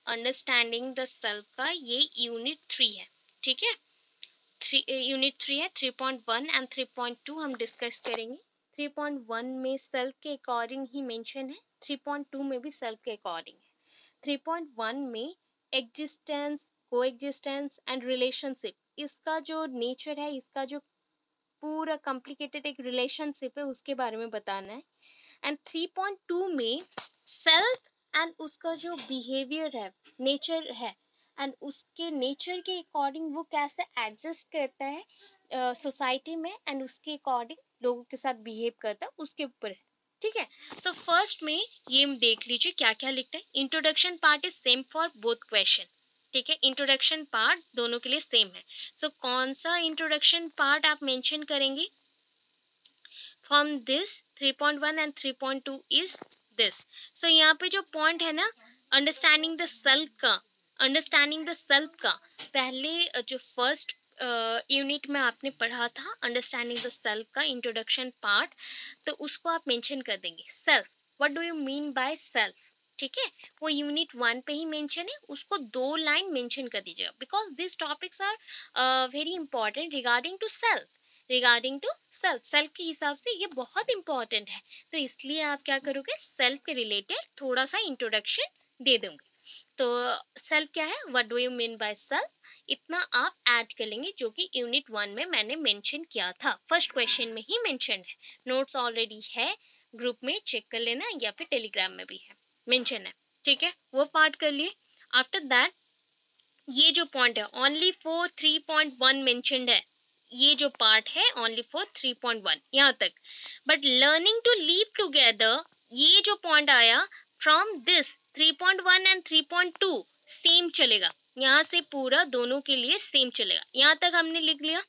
Understanding the self का ये unit 3 है, ठीक है। यूनिट 3 है, 3.1 एंड 3.2 हम डिस्कस करेंगे। 3.1 में सेल्फ के अकॉर्डिंग ही मेंशन है, 3.2 में भी सेल्फ के अकॉर्डिंग है। 3.1 में एग्जिस्टेंस, कोएग्जिस्टेंस एंड रिलेशनशिप, इसका जो नेचर है, इसका जो पूरा कॉम्प्लिकेटेड एक रिलेशनशिप है, उसके बारे में बताना है। एंड 3.2 में सेल्फ एंड उसका जो बिहेवियर है, नेचर है, एंड उसके नेचर के अकॉर्डिंग वो कैसे एडजस्ट करता है सोसाइटी में, एंड उसके अकॉर्डिंग लोगों के साथ बिहेव करता है, उसके ऊपर है, ठीक है। सो फर्स्ट में ये देख लीजिए क्या क्या लिखता है। Introduction part is same for both question, ठीक है। इंट्रोडक्शन पार्ट दोनों के लिए सेम है। सो कौन सा इंट्रोडक्शन पार्ट आप मेंशन करेंगे from this 3.1 and 3.2 is this. So यहाँ पे जो पॉइंट है ना, अंडरस्टैंडिंग द सेल्फ का, अंडरस्टैंडिंग द सेल्फ का पहले जो फर्स्ट यूनिट में आपने पढ़ा था, अंडरस्टैंडिंग द सेल्फ का इंट्रोडक्शन पार्ट, तो उसको आप मेंशन कर देंगे self, what do you mean by self, ठीक है। वो यूनिट 1 पे ही मेंशन है, उसको 2 लाइन मेंशन कर दीजिएगा, because this topics are very important regarding to self, regarding to self, self के हिसाब से ये बहुत इंपॉर्टेंट है, तो इसलिए आप क्या करोगे, सेल्फ के रिलेटेड थोड़ा सा इंट्रोडक्शन दे दोगे। तो सेल्फ क्या है, what do you mean by self, इतना आप ऐड कर लेंगे, जो कि यूनिट 1 में मैंने मेंशन किया था, फर्स्ट क्वेश्चन में ही मेंशन है। नोट्स ऑलरेडी है, ग्रुप में चेक कर लेना, या फिर टेलीग्राम में भी है, मेंशन है, ठीक है, वो पार्ट कर लिए। आफ्टर दैट ये जो पॉइंट है ओनली फॉर 3.1 मेंशनड है, ये जो पार्ट है ओनली फॉर 3.1 यहाँ तक। But learning to live together, ये जो पॉइंट आया फ्रॉम दिस 3.1 एंड 3.2 सेम चलेगा, यहाँ से पूरा दोनों के लिए सेम चलेगा। यहाँ तक हमने लिख लिया।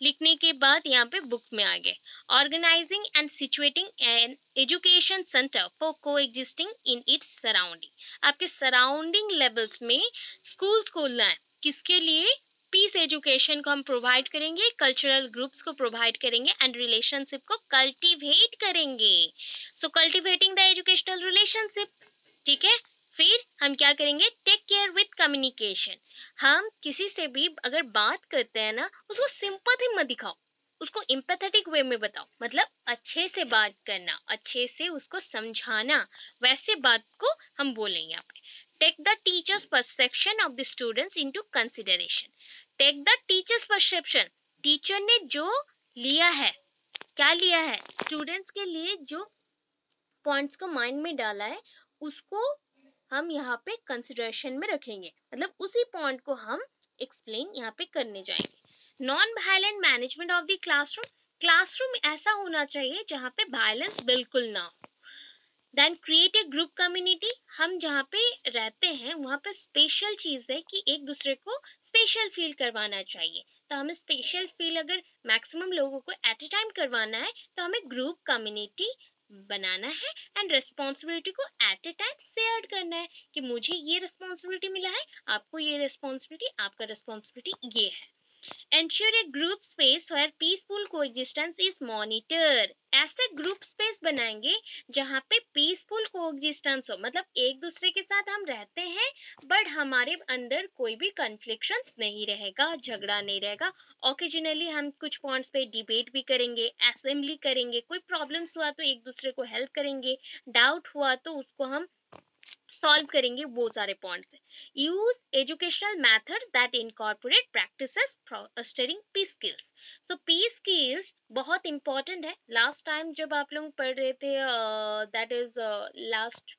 लिखने के बाद यहाँ पे बुक में आ गए, organising and situating an education centre for coexisting in its surrounding. आपके सराउंडिंग लेवल्स में स्कूल्स खोलना है, किसके लिए, पीस एजुकेशन को हम प्रोवाइड करेंगे, कल्चरल ग्रुप्स को प्रोवाइड करेंगे, एंड रिलेशनशिप को कल्टीवेट करेंगे। सो कल्टीवेटिंग द एजुकेशनल रिलेशनशिप, ठीक है। फिर हम क्या करेंगे, टेक केयर विथ कम्युनिकेशन। हम किसी से भी अगर बात करते हैं ना, उसको सिंपैथी मत दिखाओ, उसको एम्पैथेटिक वे में बताओ, मतलब अच्छे से बात करना, अच्छे से उसको समझाना, वैसे बात को हम बोलेंगे यहाँ पे। Take the teachers perception of the students into consideration. Take the teachers perception, teacher ने जो लिया है, क्या लिया है, स्टूडेंट्स के लिए जो पॉइंट्स को माइंड में डाला है, उसको हम यहाँ पे कंसिडरेशन में रखेंगे, मतलब उसी पॉइंट को हम एक्सप्लेन यहाँ पे करने जाएंगे। Non violent management of the classroom, classroom ऐसा होना चाहिए जहाँ पे वायलेंस बिल्कुल ना हो। Then create a group community, हम जहाँ पे रहते हैं वहाँ पे स्पेशल चीज़ है कि एक दूसरे को स्पेशल फील करवाना चाहिए, तो हमें स्पेशल फील अगर मैक्सिमम लोगों को एट ए टाइम करवाना है, तो हमें ग्रुप कम्युनिटी बनाना है, एंड रिस्पॉन्सिबिलिटी को एट ए टाइम शेयर करना है, कि मुझे ये रिस्पॉन्सिबिलिटी मिला है, आपको ये रिस्पॉन्सिबिलिटी, आपका रिस्पॉन्सिबिलिटी ये है। Ensure a group space where peaceful coexistence is monitored. ऐसे ग्रुप स्पेस बनाएंगे जहाँ पे पीसफुल कोएग्जिस्टेंस हो, मतलब एक दूसरे के साथ हम रहते हैं, बट हमारे अंदर कोई भी कन्फ्लिक्शंस नहीं रहेगा, झगड़ा नहीं रहेगा। ओकेजनली हम कुछ पॉइंट्स पे डिबेट भी करेंगे, असेंबली करेंगे, कोई प्रॉब्लम्स हुआ तो एक दूसरे को हेल्प करेंगे, डाउट हुआ तो उसको हम सॉल्व करेंगे, वो सारे पॉइंट्स है। Use educational methods that incorporate practices fostering peace skills. So peace skills बहुत इंपॉर्टेंट है। लास्ट टाइम जब आप लोग पढ़ रहे थे, दैट इज लास्ट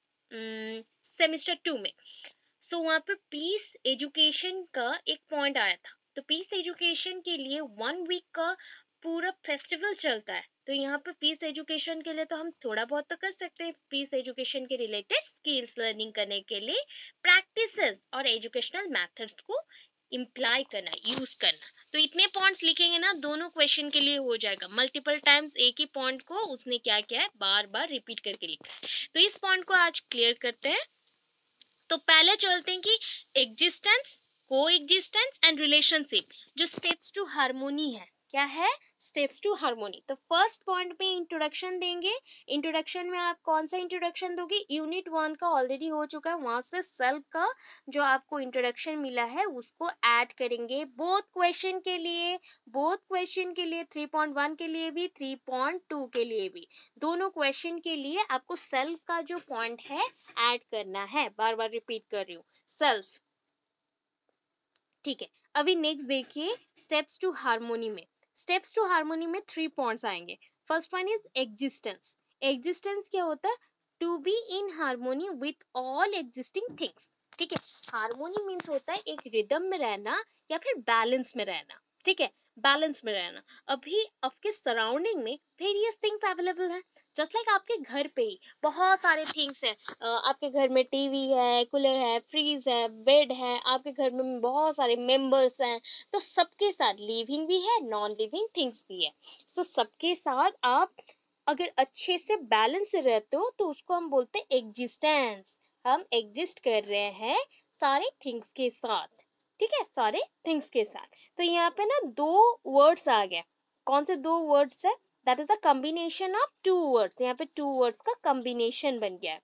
सेमेस्टर 2 में, सो वहाँ पे पीस एजुकेशन का एक पॉइंट आया था। तो पीस एजुकेशन के लिए 1 वीक का पूरा फेस्टिवल चलता है, तो यहाँ पे पीस एजुकेशन के लिए तो हम थोड़ा बहुत तो कर सकते हैं, पीस एजुकेशन के रिलेटेड स्किल्स लर्निंग करने के लिए प्रैक्टिसेस और एजुकेशनल मेथड्स को इम्प्लाई करना, यूज करना। तो इतने पॉइंट्स लिखेंगे ना, दोनों क्वेश्चन के लिए हो जाएगा। मल्टीपल टाइम्स एक ही पॉइंट को उसने क्या किया है, बार बार रिपीट करके लिखा है। तो इस पॉइंट को आज क्लियर करते हैं। तो पहले चलते हैं कि एग्जिस्टेंस, को एग्जिस्टेंस एंड रिलेशनशिप, जो स्टेप्स टू हार्मोनी है, क्या है, स्टेप्स टू हार्मोनी। तो फर्स्ट पॉइंट में इंट्रोडक्शन देंगे। इंट्रोडक्शन में आप कौन सा इंट्रोडक्शन दोगे? यूनिट 1 का ऑलरेडी हो चुका है, वहां से सेल्फ का जो आपको इंट्रोडक्शन मिला है उसको ऐड करेंगे बोथ क्वेश्चन के लिए। बोथ क्वेश्चन के लिए 3.1 के लिए भी 3.2 के लिए भी, दोनों क्वेश्चन के लिए आपको सेल्फ का जो पॉइंट है ऐड करना है। बार बार रिपीट कर रही हूँ, सेल्फ। ठीक है, अभी नेक्स्ट देखिए स्टेप्स टू हार्मोनी में। स्टेप्स टू हार्मोनी में 3 पॉइंट्स आएंगे। First one is existence. Existence क्या होता है? To be in harmony with all existing things. ठीक है, हार्मोनी मीन्स होता है एक रिदम में रहना या फिर बैलेंस में रहना। ठीक है, बैलेंस में रहना। अभी आपके सराउंडिंग में वेरियस थिंग्स अवेलेबल है, जस्ट लाइक आपके घर पे ही बहुत सारे थिंग्स है। आपके घर में टीवी है, कूलर है, फ्रीज है, बेड है, आपके घर में बहुत सारे मेंबर्स हैं। तो सबके साथ लिविंग भी है, नॉन लिविंग थिंग्स भी है। तो सबके साथ आप अगर अच्छे से बैलेंस से रहते हो तो उसको हम बोलते हैं एग्जिस्टेंस। हम एग्जिस्ट कर रहे हैं सारे थिंग्स के साथ। ठीक है, सारे थिंग्स के साथ। तो यहाँ पे ना 2 वर्ड्स आ गए। कौन से 2 वर्ड्स है? That is the combination of 2 words. यहाँ पे 2 वर्ड्स का कॉम्बिनेशन बन गया है।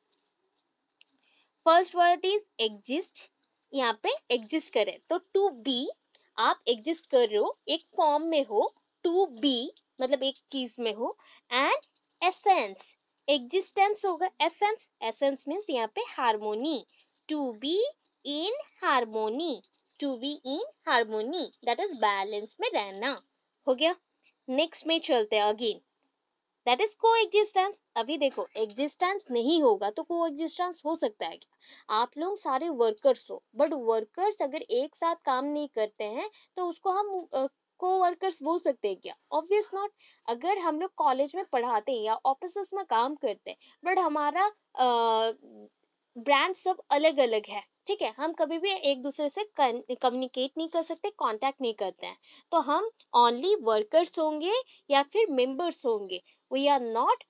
First word is exist. यहाँ पे एग्जिस्ट करे तो टू बी, आप एग्जिस्ट कर रहे हो, एक फॉर्म में हो। टू बी मतलब एक चीज में हो। एंड एसेंस, एग्जिस्टेंस होगा एसेंस। एसेंस मीन्स यहाँ पे harmony. To be in harmony, to be in harmony that is balance में रहना। हो गया। नेक्स्ट में चलते हैं again, that is coexistence. अभी देखो एग्जिस्टेंस नहीं होगा तो को एग्जिस्टेंस हो सकता है क्या? आप लोग सारे वर्कर्स हो, बट वर्कर्स अगर एक साथ काम नहीं करते हैं तो उसको हम को वर्कर्स बोल सकते हैं क्या? Obvious not. अगर हम लोग कॉलेज में पढ़ाते हैं या ऑफिस में काम करते हैं बट हमारा ब्रांड सब अलग अलग है, ठीक है, हम कभी भी एक दूसरे से कम्युनिकेट नहीं कर सकते, कांटेक्ट नहीं करते हैं, तो हम ओनली वर्कर्स होंगे या फिर मेंबर्स होंगे। We are not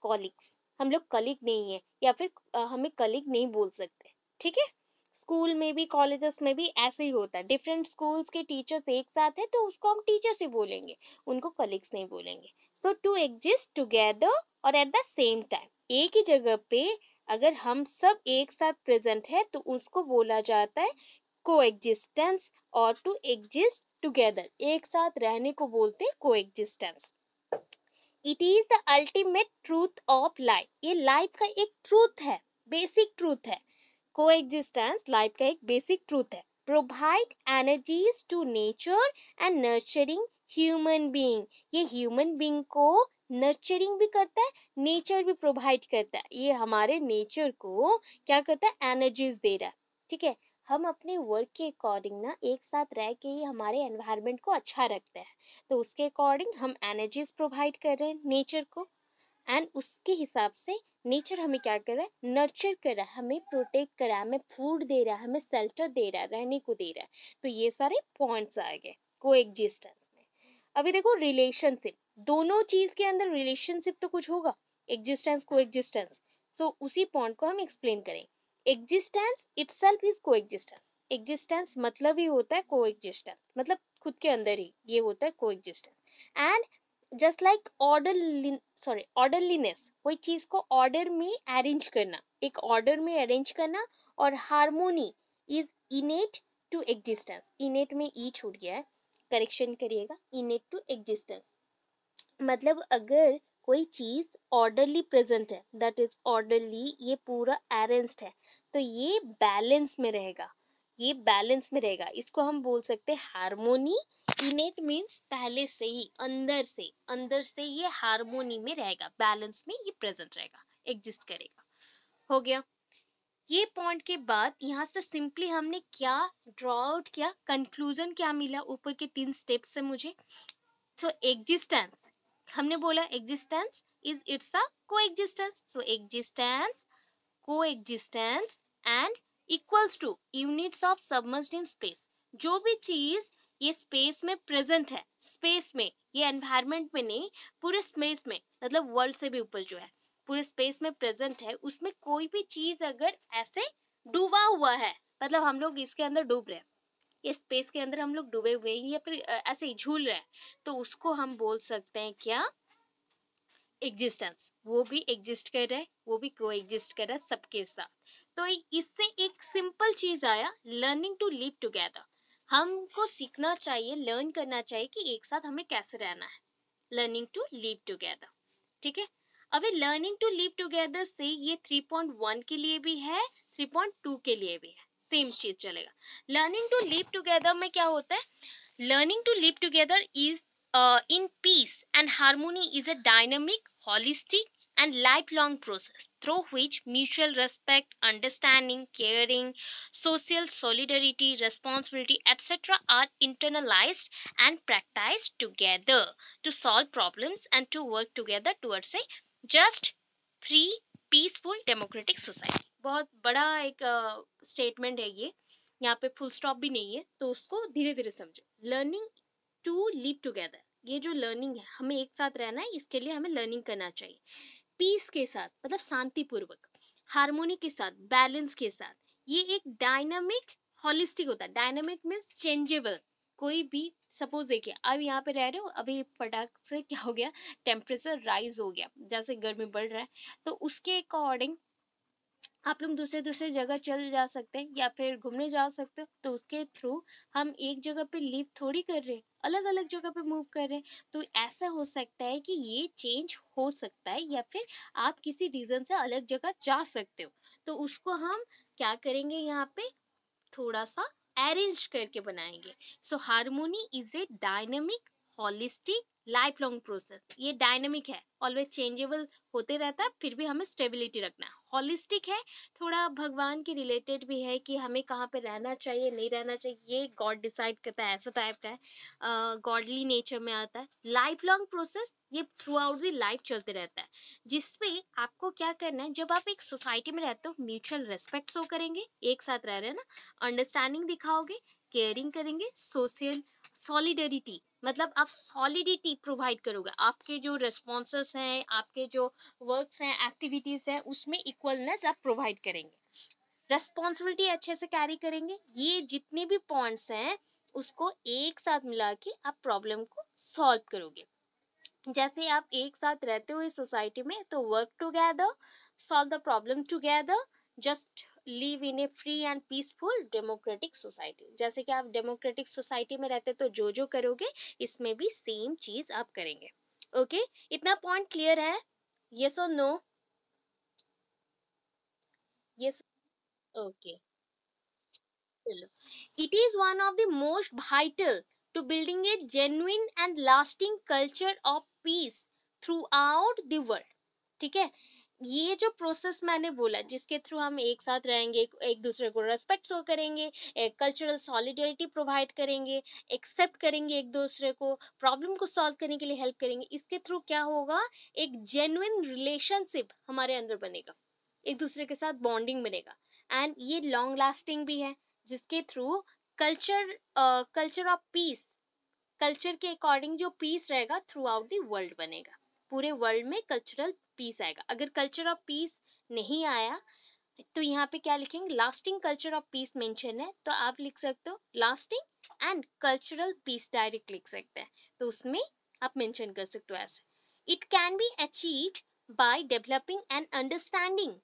colleagues. हम लोग कलीग नहीं है या फिर हमें कलीग नहीं बोल सकते। ठीक है, स्कूल में भी कॉलेजेस में भी ऐसे ही होता है। डिफरेंट स्कूल्स के टीचर्स एक साथ है तो उसको हम टीचर्स ही बोलेंगे, उनको कलीग्स नहीं बोलेंगे। सो टू एग्जिस्ट टुगेदर और एट द सेम टाइम, एक ही जगह पे अगर हम सब एक साथ प्रेजेंट है तो उसको बोला जाता है कोएग्जिस्टेंस। और टू एग्जिस्ट टुगेदर, एक साथ रहने को बोलते हैं coexistence. It is the ultimate truth of life. ये लाइफ का एक ट्रूथ है, बेसिक ट्रूथ है। कोएग्जिस्टेंस लाइफ का एक बेसिक ट्रूथ है। Provide energies to nature and nurturing human being. ये ह्यूमन बीइंग को नर्चरिंग भी करता है, नेचर भी प्रोवाइड करता है। ये हमारे नेचर को क्या करता है? एनर्जीज दे रहा है। ठीक है, हम अपने वर्क के अकॉर्डिंग ना एक साथ रह के ही हमारे एनवायरनमेंट को अच्छा रखते हैं। तो उसके अकॉर्डिंग हम एनर्जीज प्रोवाइड कर रहे हैं नेचर को, एंड उसके हिसाब से नेचर हमें क्या कर रहा है? नर्चर कर रहा है, हमें प्रोटेक्ट कर रहा है, हमें फूड दे रहा है, हमें शेल्टर दे रहा है, रहने को दे रहा है। तो ये सारे पॉइंट्स आ गए कोएग्जिस्टेंस में। अभी देखो रिलेशनशिप, दोनों चीज के अंदर रिलेशनशिप तो कुछ होगा, एग्जिस्टेंस कोएग्जिस्टेंस। तो उसी पॉइंट को हम एक्सप्लेन करें। Existence itself is coexistence. Existence मतलब ही होता है कोएग्जिस्टेंस, मतलब खुद के अंदर ही ये होता है coexistence. And just like orderliness, कोई चीज को ऑर्डर में अरेंज करना, एक ऑर्डर में अरेंज करना। और harmony is innate to existence. Innate में ई छूट गया है, करेक्शन करिएगा। इनेट टू एग्जिस्टेंस मतलब अगर कोई चीज ऑर्डरली प्रेजेंट है, दैट इज ऑर्डरली, ये पूरा अरेंज्ड है, तो ये बैलेंस में रहेगा। ये बैलेंस में रहेगा, इसको हम बोल सकते हैं हार्मोनी। इनेट मीन्स पहले से ही, अंदर से ये हार्मोनी में रहेगा, बैलेंस में ये प्रेजेंट रहेगा, एग्जिस्ट करेगा। हो गया। ये पॉइंट के बाद यहाँ से सिंपली हमने क्या ड्रॉ आउट किया, कंक्लूजन क्या मिला ऊपर के 3 स्टेप से मुझे? तो एग्जिस्टेंस, हमने बोला existence is it's a coexistence. So existence, coexistence and equals two units of submerged in space. जो भी चीज ये स्पेस में प्रेजेंट है, स्पेस में, ये एनवायरनमेंट में नहीं, पूरे स्पेस में, मतलब वर्ल्ड से भी ऊपर जो है, पूरे स्पेस में प्रेजेंट है, उसमें कोई भी चीज अगर ऐसे डूबा हुआ है, मतलब हम लोग इसके अंदर डूब रहे हैं, ये स्पेस के अंदर हम लोग डूबे हुए हैं या फिर ऐसे ही झूल रहे हैं, तो उसको हम बोल सकते हैं क्या, एग्जिस्टेंस। वो भी एग्जिस्ट कर रहा है, वो भी को एग्जिस्ट कर रहा है सबके साथ। तो इससे एक सिंपल चीज आया, लर्निंग टू लिव टुगेदर। हमको सीखना चाहिए, लर्न करना चाहिए कि एक साथ हमें कैसे रहना है, लर्निंग टू लिव टुगेदर। ठीक है, अभी लर्निंग टू लिव टुगेदर से ये 3.1 के लिए भी है, 3.2 के लिए भी है, सेम चीज चलेगा। लर्निंग टू लिव टुगेदर में क्या होता है, learning to live together is in peace and harmony is a dynamic, holistic, and lifelong process through which mutual respect, understanding, caring, social solidarity, responsibility, etc. are internalized and practiced together to solve problems and to work together towards a just, free, peaceful, democratic society। बहुत बड़ा एक statement है ये, यहाँ पे full stop भी नहीं है, तो उसको धीरे धीरे समझो। लर्निंग टू लिव टुगेदर, ये जो लर्निंग है, हमें एक साथ रहना है, इसके लिए हमें लर्निंग करना चाहिए पीस के साथ, मतलब शांतिपूर्वक, हार्मोनी के साथ, बैलेंस के साथ। ये एक डायनामिक हॉलिस्टिक होता है। डायनामिक मीन्स चेंजेबल, कोई भी, सपोज देखिए अब यहाँ पे रह रहे हो, अभी फटाक से क्या हो गया, टेम्परेचर राइज हो गया, जैसे गर्मी बढ़ रहा है, तो उसके अकॉर्डिंग आप लोग दूसरे दूसरे जगह चल जा सकते हैं या फिर घूमने जा सकते हो, तो उसके थ्रू हम एक जगह पे लिव थोड़ी कर रहे हैं, अलग अलग जगह पे मूव कर रहे हैं। तो ऐसा हो सकता है कि ये चेंज हो सकता है, या फिर आप किसी रीजन से अलग जगह जा सकते हो, तो उसको हम क्या करेंगे, यहाँ पे थोड़ा सा अरेंज करके बनाएंगे। So harmony is a dynamic, holistic, life long process. ये डायनेमिक है, ऑलवेज चेंजेबल होते रहता है, फिर भी हमें स्टेबिलिटी रखना है। हॉलिस्टिक है, थोड़ा भगवान के रिलेटेड भी है कि हमें कहाँ पे रहना चाहिए, नहीं रहना चाहिए, ये गॉड डिसाइड करता है, ऐसा टाइप का है, गॉडली नेचर में आता है। लाइफ लॉन्ग प्रोसेस, ये थ्रू आउट द लाइफ चलते रहता है, जिसपे आपको क्या करना है, जब आप एक सोसाइटी में रहते हो, म्यूचुअल रेस्पेक्ट शो करेंगे, एक साथ रह रहे हैं ना, अंडरस्टैंडिंग दिखाओगे, केयरिंग करेंगे, सोशल सॉलिडरिटी, मतलब आप सॉलिडिटी प्रोवाइड करोगे, आपके जो रिस्पॉन्सेस हैं, आपके जो वर्क्स हैं, एक्टिविटीज हैं, उसमें इक्वलनेस आप प्रोवाइड करेंगे, रेस्पॉन्सिबिलिटी अच्छे से कैरी करेंगे। ये जितने भी पॉइंट्स हैं, उसको एक साथ मिला के आप प्रॉब्लम को सॉल्व करोगे। जैसे आप एक साथ रहते हो इस सोसाइटी में, तो work together, solve the problem together, just live in A free and peaceful democratic society. जैसे कि आप डेमोक्रेटिक सोसाइटी में रहते, तो जो जो करोगे इसमें भी सेम चीज आप करेंगे। ओके, इतना पॉइंट क्लियर है? यस और नो? यस, ओके, चलो। It is one of the most vital to building a genuine and lasting culture of peace throughout the world. ठीक है, ये जो प्रोसेस मैंने बोला, जिसके थ्रू हम एक साथ रहेंगे, एक दूसरे को रेस्पेक्ट शो करेंगे, एक कल्चरल सॉलिडरिटी प्रोवाइड करेंगे, एक्सेप्ट करेंगे एक दूसरे को, प्रॉब्लम को सॉल्व करने के लिए हेल्प करेंगे, इसके थ्रू क्या होगा, एक जेन्युइन रिलेशनशिप हमारे अंदर बनेगा, एक दूसरे के साथ बॉन्डिंग बनेगा, एंड ये लॉन्ग लास्टिंग भी है, जिसके through culture culture of piece, culture के अकॉर्डिंग जो पीस रहेगा थ्रू आउट द वर्ल्ड बनेगा, पूरे वर्ल्ड में कल्चरल पीस आएगा। अगर कल्चर ऑफ पीस नहीं आया, तो यहाँ पे क्या लिखेंगे, lasting culture of peace mention है, तो आप लिख सकते हो lasting and cultural peace, direct लिख सकते हैं, तो उसमें आप मेंशन कर सकते हो ऐसे। It can be achieved by developing and understanding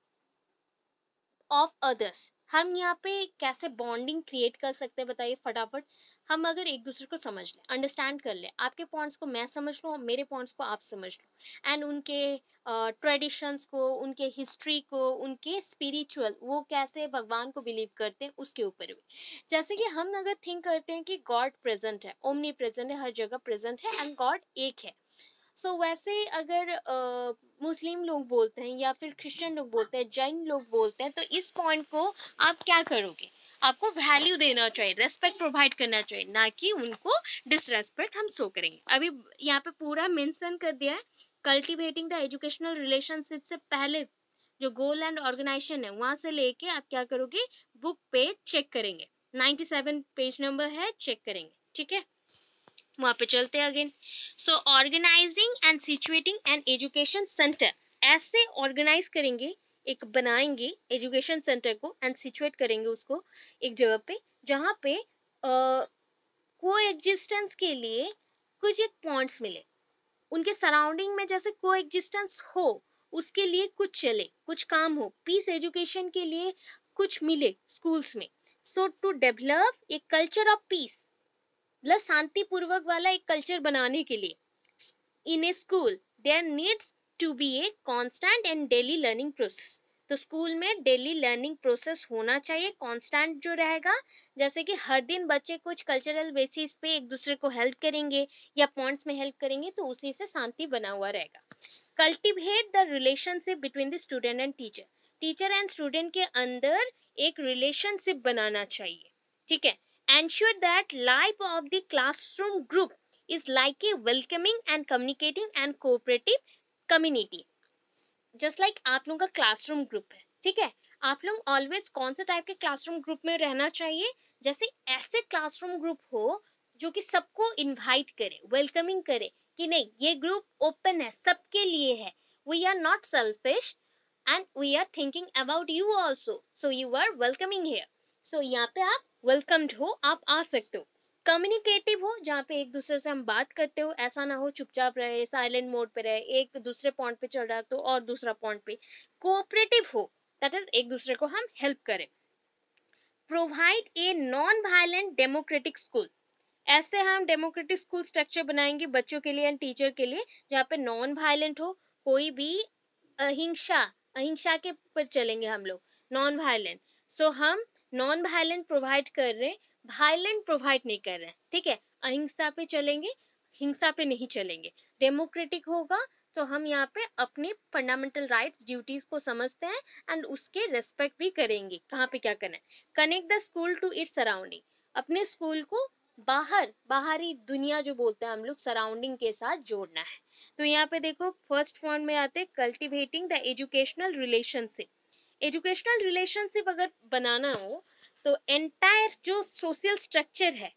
of others. हम यहाँ पे कैसे बॉन्डिंग क्रिएट कर सकते हैं, बताइए फटाफट। हम अगर एक दूसरे को समझ लें, अंडरस्टैंड कर लें, आपके पॉइंट्स को मैं समझ लूँ, मेरे पॉइंट्स को आप समझ लो, एंड उनके ट्रेडिशंस को, उनके हिस्ट्री को, उनके स्पिरिचुअल, वो कैसे भगवान को बिलीव करते हैं, उसके ऊपर भी। जैसे कि हम अगर थिंक करते हैं कि गॉड प्रेजेंट है, ओमनी प्रेजेंट है, हर जगह प्रेजेंट है, एंड गॉड एक है। वैसे अगर मुस्लिम लोग बोलते हैं या फिर क्रिश्चियन लोग बोलते हैं, जैन लोग बोलते हैं, तो इस पॉइंट को आप क्या करोगे, आपको वैल्यू देना चाहिए, रेस्पेक्ट प्रोवाइड करना चाहिए, ना कि उनको डिसरेस्पेक्ट हम शो करेंगे। अभी यहाँ पे पूरा मेंशन कर दिया है, कल्टिवेटिंग द एजुकेशनल रिलेशनशिप से पहले जो गोल एंड ऑर्गेनाइजेशन है, वहां से लेके आप क्या करोगे, बुक पे चेक करेंगे, 97 पेज नंबर है, चेक करेंगे। ठीक है, वहाँ पे चलते हैं again. So organising and situating an education centre, ऐसे ऑर्गेनाइज करेंगे, एक बनाएंगे एजुकेशन सेंटर को, एंड सिचुएट करेंगे उसको एक जगह पे, जहाँ पे को एग्जिस्टेंस के लिए कुछ एक पॉइंट्स मिले, उनके सराउंडिंग में जैसे को एग्जिस्टेंस हो, उसके लिए कुछ चले, कुछ काम हो, पीस एजुकेशन के लिए कुछ मिले स्कूल्स में। सो टू डेवलप एक कल्चर ऑफ पीस, मतलब शांति पूर्वक वाला एक कल्चर बनाने के लिए in a school there needs to be a constant and daily learning process. तो स्कूल में डेली लर्निंग प्रोसेस होना चाहिए, कांस्टेंट जो रहेगा, जैसे कि हर दिन बच्चे कुछ कल्चरल बेसिस पे एक दूसरे को हेल्प करेंगे या पॉइंट्स में हेल्प करेंगे, तो उसी से शांति बना हुआ रहेगा। Cultivate the relationship between the student and teacher, teacher and student के अंदर एक रिलेशनशिप बनाना चाहिए, ठीक है। Ensure that life of the classroom group is like a welcoming and communicating and cooperative community, just like आप लोगों का क्लासरूम ग्रुप है, ठीक है। आप लोग ऑलवेज कौन से टाइप के क्लासरूम ग्रुप में रहना चाहिए, जैसे ऐसे क्लासरूम ग्रुप हो जो कि सबको इनवाइट करे, वेलकमिंग करे, कि नहीं ये ग्रुप ओपन है, सबके लिए है, we are not selfish and we are thinking about you also, so you are welcoming here. So यहाँ पे आप वेलकम्ड हो, आप आ सकते हो। कम्युनिकेटिव हो, जहाँ पे एक दूसरे से हम बात करते हो, ऐसा ना हो चुपचाप रहे, साइलेंट मोड पे रहे, एक दूसरे पॉइंट पे चल रहा तो और दूसरा पॉइंट पे। कोऑपरेटिव हो, दैट इज एक दूसरे को हम हेल्प करें। Provide a non violent democratic school, ऐसे हम डेमोक्रेटिक स्कूल स्ट्रक्चर बनाएंगे बच्चों के लिए एंड टीचर के लिए, जहाँ पे नॉन वायलेंट हो, कोई भी अहिंसा अहिंसा के पर चलेंगे हम लोग, नॉन वायलेंट। सो हम नॉन वायलेंट प्रोवाइड कर रहे हैं, वायलेंट प्रोवाइड नहीं कर रहे हैं, ठीक है। अहिंसा पे चलेंगे, हिंसा पे नहीं चलेंगे। डेमोक्रेटिक होगा तो हम यहाँ पे अपने फंडामेंटल राइट्स ड्यूटीज को समझते हैं एंड उसके रेस्पेक्ट भी करेंगे, कहाँ पे क्या करना है। Connect the school to its surrounding, अपने स्कूल को बाहरी दुनिया जो बोलते हैं हम लोग, सराउंडिंग के साथ जोड़ना है। तो यहाँ पे देखो फर्स्ट पॉइंट में आते cultivating the educational relationship. Educational relationship अगर बनाना हो तो एंटायर जो सोशल स्ट्रक्चर है,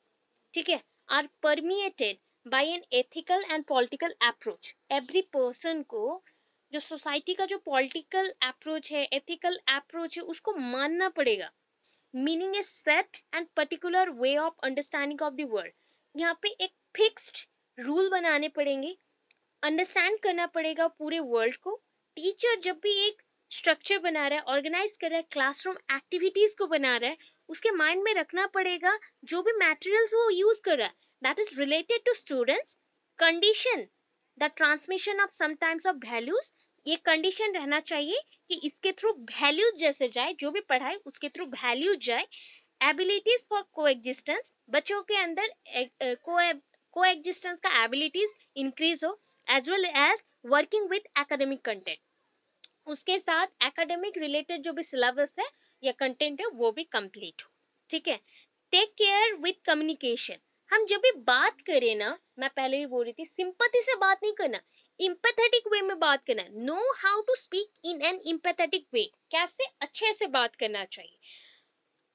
ठीक है, are permeated by an ethical and political approach. Every person को जो सोसाइटी का जो पॉलिटिकल अप्रोच है, एथिकल अप्रोच है, उसको मानना पड़ेगा। Meaning a set and particular way of understanding of the world, यहाँ पे एक फिक्स्ड रूल बनाने पड़ेंगे, अंडरस्टैंड करना पड़ेगा पूरे वर्ल्ड को। टीचर जब भी एक स्ट्रक्चर बना रहा है, ऑर्गेनाइज कर रहा है, क्लासरूम एक्टिविटीज को बना रहा है, उसके माइंड में रखना पड़ेगा जो भी मटेरियल्स वो यूज कर रहा है that is related to students, condition the transmission of sometimes of values. ये कंडीशन रहना चाहिए कि इसके थ्रू वैल्यूज जैसे जाए, जो भी पढ़ाई उसके थ्रू वैल्यूज जाए। एबिलिटीज फॉर को एग्जिस्टेंस, बच्चों के अंदर को एग्जिस्टेंस का एबिलिटीज इंक्रीज हो, as well as working with academic content, उसके साथ एकेडमिक रिलेटेड जो भी सिलेबस है या कंटेंट है वो भी कंप्लीट हो, ठीक है। टेक केयर विद कम्युनिकेशन, हम जब भी बात करें ना, मैं पहले भी बोल रही थी, सिंपैथी से बात नहीं करना, इम्पैथेटिक वे में बात करना। Know how to speak in an empathetic way, कैसे अच्छे से बात करना चाहिए,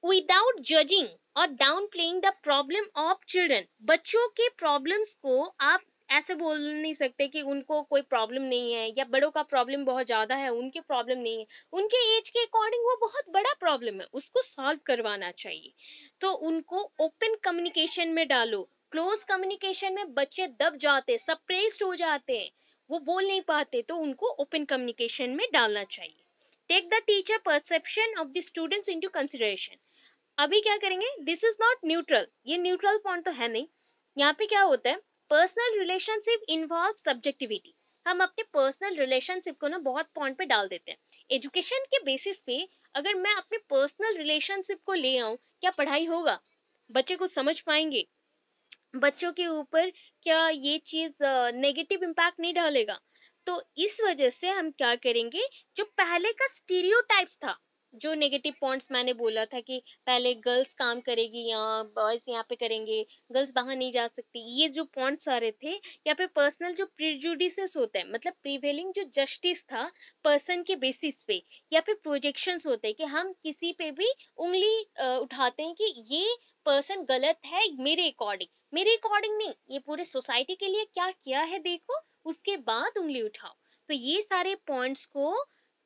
विदाउट जजिंग और downplaying the problem of children. बच्चों के प्रॉब्लम्स को आप ऐसे बोल नहीं सकते कि उनको कोई प्रॉब्लम नहीं है, या बड़ों का प्रॉब्लम बहुत ज़्यादा है, उनके प्रॉब्लम नहीं है, उनके एज के अकॉर्डिंग वो बहुत बड़ा प्रॉब्लम है, उसको सॉल्व करवाना चाहिए। तो उनको ओपन कम्युनिकेशन में डालो। क्लोज कम्युनिकेशन में बच्चे दब जाते, सप्रेस्ड हो जाते हैं, वो बोल नहीं पाते, तो उनको ओपन कम्युनिकेशन में डालना चाहिए। Take the teacher perception of the students into consideration. अभी क्या करेंगे, दिस इज नॉट न्यूट्रल, ये न्यूट्रल पॉइंट तो है नहीं। यहाँ पे क्या होता है, पर्सनल रिलेशनशिप इन्वॉल्व सब्जेक्टिविटी। हम अपने पर्सनल रिलेशनशिप को ना बहुत पॉइंट पे डाल देते हैं। एजुकेशन के बेसिस पे अगर मैं अपने पर्सनल रिलेशनशिप को ले आऊँ, क्या पढ़ाई होगा, बच्चे कुछ समझ पाएंगे, बच्चों के ऊपर क्या ये चीज नेगेटिव इम्पैक्ट नहीं डालेगा। तो इस वजह से हम क्या करेंगे, जो पहले का स्टीरियोटाइप्स था, जो नेगेटिव पॉइंट्स मैंने बोला था कि पहले गर्ल्स काम करेगी यहाँ, बॉयज यहाँ पे करेंगे, गर्ल्स बाहर नहीं जा सकती, ये जो पॉइंट्स आ रहे थे, या फिर पर्सनल जो प्रिजुडिसेस होते हैं, मतलब प्रिवेलिंग जो जस्टिस था पर्सन के बेसिस पे, या फिर प्रोजेक्शंस होते हैं कि हम किसी पे भी उंगली उठाते हैं कि ये पर्सन गलत है मेरे अकॉर्डिंग नहीं, ये पूरे सोसाइटी के लिए क्या किया है देखो, उसके बाद उंगली उठाओ। तो ये सारे पॉइंट्स को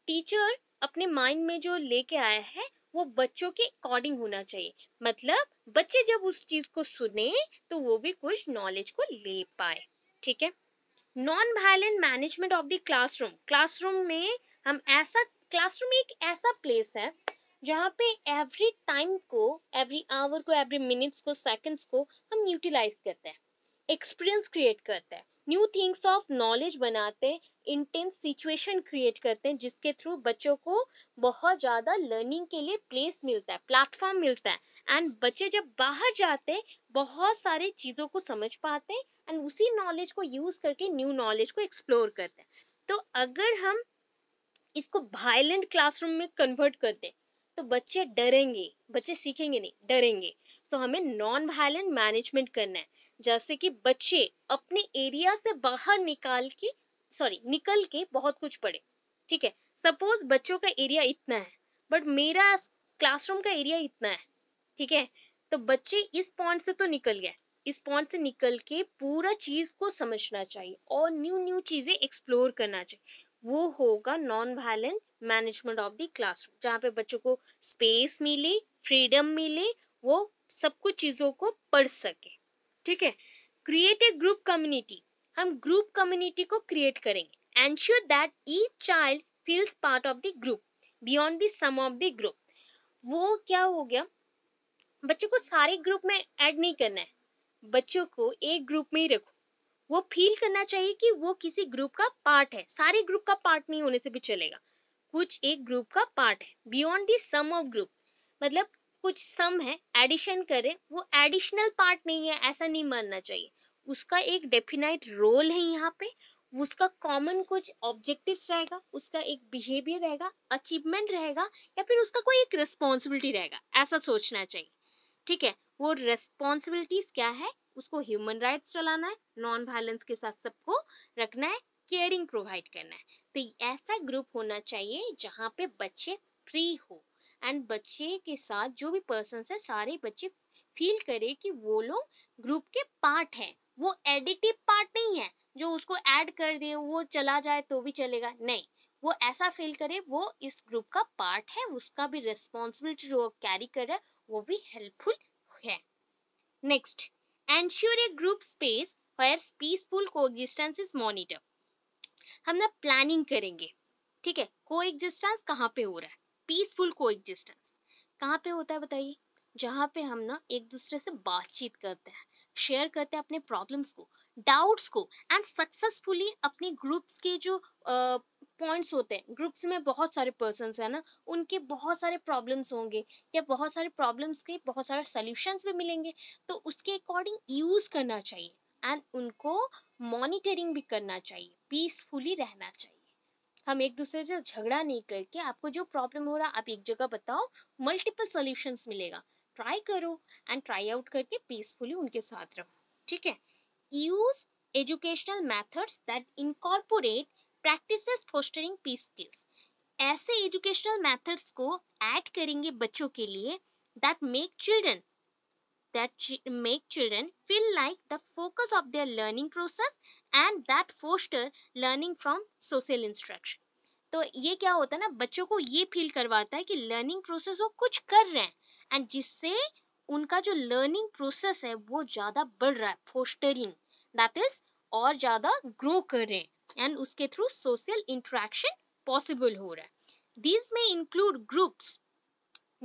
टीचर अपने माइंड में जो लेके आया है वो बच्चों के अकॉर्डिंग होना चाहिए। मतलब बच्चे जब उस चीज को सुने तो वो भी कुछ नॉलेज को ले पाए। ठीक है। Non violent management of the classroom. Classroom में हम ऐसा, क्लासरूम एक ऐसा प्लेस है जहाँ पे एवरी टाइम को, एवरी आवर को, एवरी मिनट्स को, सेकंड्स को हम यूटिलाइज करते हैं, एक्सपीरियंस क्रिएट करते हैं, न्यू थिंग्स ऑफ नॉलेज बनाते हैं, इंटेंस सिचुएशन क्रिएट करते हैं, जिसके थ्रू बच्चों को बहुत ज़्यादा लर्निंग के लिए प्लेस मिलता है, प्लेटफॉर्म मिलता है। एंड बच्चे जब बाहर जाते हैं बहुत सारे चीज़ों को समझ पाते हैं एंड उसी नॉलेज को यूज़ करके न्यू नॉलेज को एक्सप्लोर करते हैं। तो अगर हम इसको वायलेंट क्लासरूम में कन्वर्ट कर दें तो बच्चे डरेंगे, बच्चे सीखेंगे नहीं, डरेंगे। सो हमें नॉन वायलेंट मैनेजमेंट करना है, जैसे कि बच्चे अपने एरिया से बाहर निकल के बहुत कुछ पढ़े। ठीक है। सपोज बच्चों का एरिया इतना है बट मेरा क्लासरूम का एरिया इतना है। ठीक है। तो बच्चे इस पॉइंट से तो निकल गए, इस पॉइंट से निकल के पूरा चीज को समझना चाहिए और न्यू न्यू चीजें एक्सप्लोर करना चाहिए। वो होगा non violent management of the classroom, जहाँ पे बच्चों को स्पेस मिले, फ्रीडम मिले, वो सब कुछ चीजों को पढ़ सके। ठीक है। Create a group community. हम ग्रुप कम्युनिटी को क्रिएट करेंगे। Ensure that each child feels part of the group beyond the sum of the group. वो क्या हो गया, बच्चों को सारे ग्रुप में ऐड नहीं करना है, बच्चों को एक ग्रुप में ही रखो। वो फील करना चाहिए कि वो किसी ग्रुप का पार्ट है, सारे ग्रुप का पार्ट नहीं होने से भी चलेगा, कुछ एक ग्रुप का पार्ट है। Beyond the sum of group, मतलब कुछ सम है, एडिशन करे, वो एडिशनल पार्ट नहीं है ऐसा नहीं मानना चाहिए। उसका एक डेफिनाइट रोल है यहाँ पे, उसका कॉमन कुछ ऑब्जेक्टिव्स रहेगा, उसका एक बिहेवियर रहेगा, अचीवमेंट रहेगा, या फिर उसका कोई एक रिस्पॉन्सिबिलिटी रहेगा, ऐसा सोचना चाहिए। ठीक है। वो रेस्पॉन्सिबिलिटीज क्या है, उसको ह्यूमन राइट्स चलाना है, नॉन वायलेंस के साथ सबको रखना है, केयरिंग प्रोवाइड करना है। तो ऐसा ग्रुप होना चाहिए जहाँ पे बच्चे फ्री हो एंड बच्चे के साथ जो भी पर्सन है सारे बच्चे फील करे कि वो लोग ग्रुप के पार्ट हैं, वो एडिटिव पार्ट नहीं है जो उसको ऐड कर दे वो चला जाए तो भी चलेगा, नहीं। वो ऐसा फील करे वो इस ग्रुप का पार्ट है, उसका भी रिस्पॉन्सिबिलिटी जो कैरी कर रहा है वो भी हेल्पफुल है। Next, ensure a group space where peaceful coexistence is monitor. हम ना प्लानिंग करेंगे। ठीक है। कोएग्जिस्टेंस कहाँ पे हो रहा है, पीसफुल कोएग्जिस्टेंस कहाँ पे होता है बताइए, जहाँ पे हम ना एक दूसरे से बातचीत करते हैं, शेयर करते हैं अपने प्रॉब्लम्स को, डाउट्स को, एंड सक्सेसफुली अपने ग्रुप्स के जो पॉइंट्स होते हैं, ग्रुप्स में बहुत सारे पर्सन्स है ना, उनके बहुत सारे प्रॉब्लम्स होंगे या बहुत सारे प्रॉब्लम्स के बहुत सारे सॉल्यूशंस भी मिलेंगे, तो उसके अकॉर्डिंग यूज करना चाहिए एंड उनको मॉनिटरिंग भी करना चाहिए, पीसफुली रहना चाहिए। हम एक दूसरे से झगड़ा नहीं करके, आपको जो प्रॉब्लम हो रहा आप एक जगह बताओ, मल्टीपल सॉल्यूशंस मिलेगा, ट्राई करो एंड ट्राई आउट करके पीसफुली उनके साथ रहो। ठीक है। Use educational methods that incorporate practices fostering peace skills. ऐसे एजुकेशनल मेथड्स को ऐड करेंगे बच्चों के लिए that make children feel like the focus of their learning process and that foster learning from social instruction। तो ये क्या होता है ना, बच्चों को ये फील करवाता है कि लर्निंग प्रोसेस वो कुछ कर रहे हैं एंड जिससे उनका जो लर्निंग प्रोसेस है वो ज़्यादा बढ़ रहा है, फोस्टरिंग दैट इज, और ज़्यादा ग्रो कर रहे हैं एंड उसके थ्रू सोशल इंटरेक्शन पॉसिबल हो रहा है। दिस में include groups,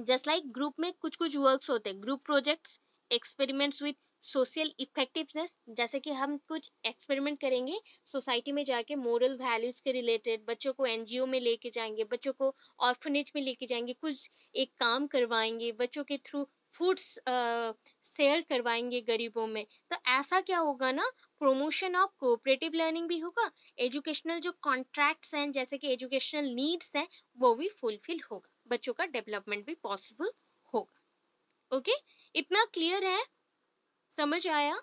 just like group में कुछ कुछ वर्क्स होते हैं, group projects, experiments with social effectiveness, जैसे कि हम कुछ एक्सपेरिमेंट करेंगे सोसाइटी में जाके मोरल वैल्यूज के रिलेटेड, बच्चों को एनजीओ में लेके जाएंगे, बच्चों को ऑर्फनेज में लेके जाएंगे, कुछ एक काम करवाएंगे बच्चों के थ्रू, फूड्स शेयर करवाएंगे गरीबों में। तो ऐसा क्या होगा ना, प्रमोशन ऑफ कोऑपरेटिव लर्निंग भी होगा, एजुकेशनल जो कॉन्ट्रैक्ट्स हैं जैसे कि एजुकेशनल नीड्स हैं वो भी फुलफिल होगा, बच्चों का डेवलपमेंट भी पॉसिबल होगा। ओके। इतना क्लियर है, समझ आया?